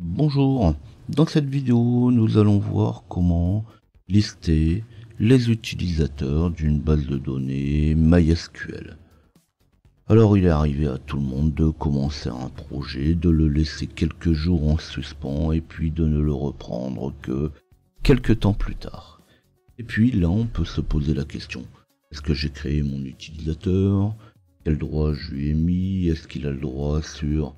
Bonjour, dans cette vidéo nous allons voir comment lister les utilisateurs d'une base de données MySQL. Alors il est arrivé à tout le monde de commencer un projet, de le laisser quelques jours en suspens et puis de ne le reprendre que quelques temps plus tard. Et puis là on peut se poser la question, est-ce que j'ai créé mon utilisateur? Quel droit je lui ai mis? Est-ce qu'il a le droit sur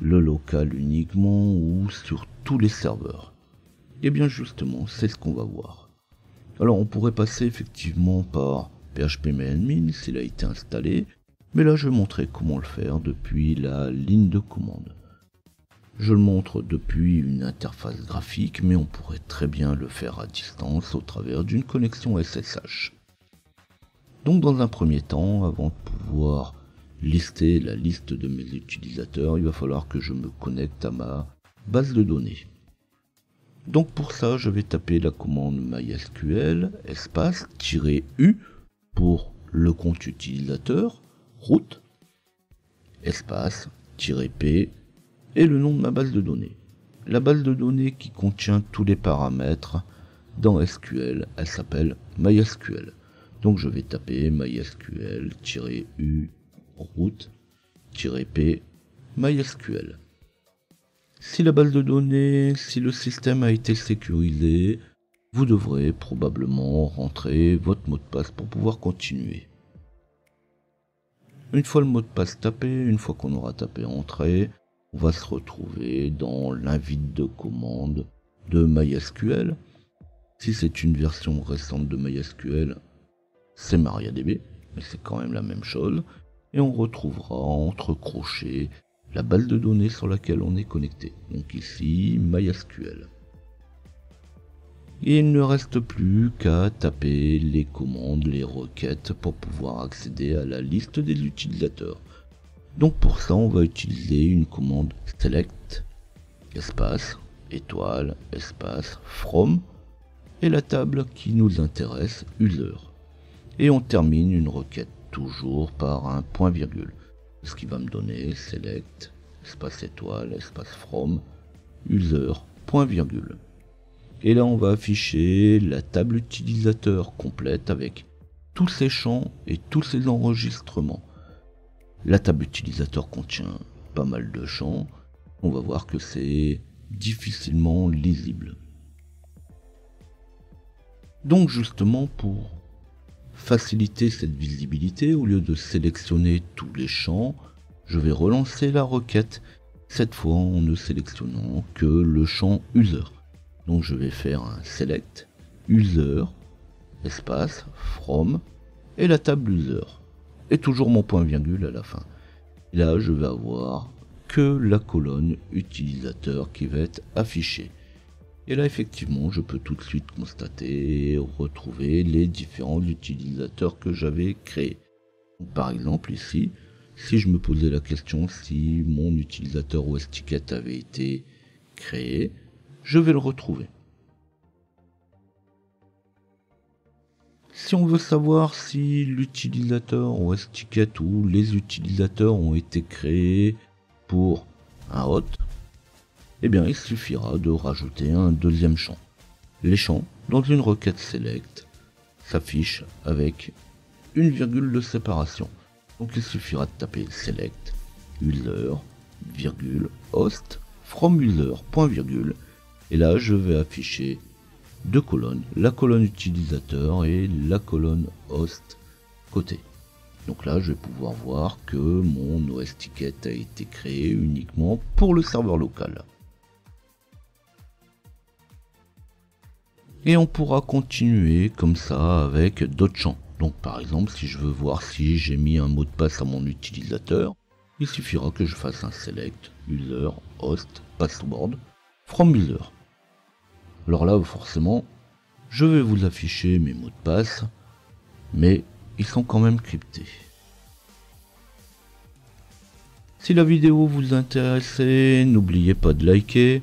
le local uniquement ou sur tous les serveurs? Et bien justement, c'est ce qu'on va voir. Alors on pourrait passer effectivement par phpMyAdmin s'il a été installé, mais là je vais montrer comment le faire depuis la ligne de commande. Je le montre depuis une interface graphique, mais on pourrait très bien le faire à distance au travers d'une connexion SSH. Donc dans un premier temps, avant de pouvoir lister la liste de mes utilisateurs, il va falloir que je me connecte à ma base de données. Donc pour ça, je vais taper la commande MySQL espace-u pour le compte utilisateur, route, espace-p et le nom de ma base de données. La base de données qui contient tous les paramètres dans SQL, elle s'appelle MySQL. Donc je vais taper MySQL-u route-p MySQL. Si la base de données, si le système a été sécurisé, vous devrez probablement rentrer votre mot de passe pour pouvoir continuer. Une fois le mot de passe tapé, une fois qu'on aura tapé entrée, on va se retrouver dans l'invite de commande de MySQL. Si c'est une version récente de MySQL, c'est MariaDB, mais c'est quand même la même chose. Et on retrouvera entre crochets la base de données sur laquelle on est connecté. Donc ici, MySQL. Et il ne reste plus qu'à taper les commandes, les requêtes pour pouvoir accéder à la liste des utilisateurs. Donc pour ça, on va utiliser une commande select, espace, étoile, espace, from, et la table qui nous intéresse, user. Et on termine une requête toujours par un point virgule, ce qui va me donner select, espace étoile, espace from, user, point virgule. Et là on va afficher la table utilisateur complète avec tous ces champs et tous ces enregistrements. La table utilisateur contient pas mal de champs, on va voir que c'est difficilement lisible. Donc justement pour faciliter cette visibilité, au lieu de sélectionner tous les champs, je vais relancer la requête, cette fois en ne sélectionnant que le champ user. Donc je vais faire un select user espace from et la table user et toujours mon point virgule à la fin. Et là je vais avoir que la colonne utilisateur qui va être affichée. Et là effectivement je peux tout de suite constater et retrouver les différents utilisateurs que j'avais créés. Par exemple ici, si je me posais la question si mon utilisateur OS-Ticket avait été créé, je vais le retrouver. Si on veut savoir si l'utilisateur OS-Ticket ou les utilisateurs ont été créés pour un hôte, eh bien il suffira de rajouter un deuxième champ. Les champs, dans une requête select, s'affichent avec une virgule de séparation. Donc il suffira de taper select user, virgule, host, from user, point virgule. Et là je vais afficher deux colonnes, la colonne utilisateur et la colonne host côté. Donc là je vais pouvoir voir que mon OS-Ticket a été créé uniquement pour le serveur local. Et on pourra continuer comme ça avec d'autres champs. Donc par exemple, si je veux voir si j'ai mis un mot de passe à mon utilisateur, il suffira que je fasse un select user host password from user. Alors là, forcément, je vais vous afficher mes mots de passe, mais ils sont quand même cryptés. Si la vidéo vous intéressait, n'oubliez pas de liker.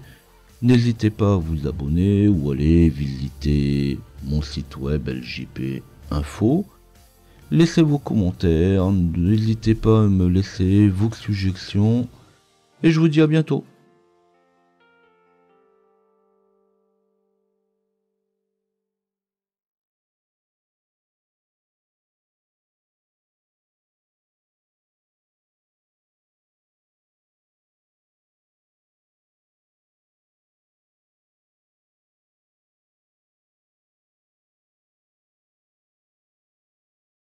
N'hésitez pas à vous abonner ou aller visiter mon site web LJP Info. Laissez vos commentaires, n'hésitez pas à me laisser vos suggestions et je vous dis à bientôt.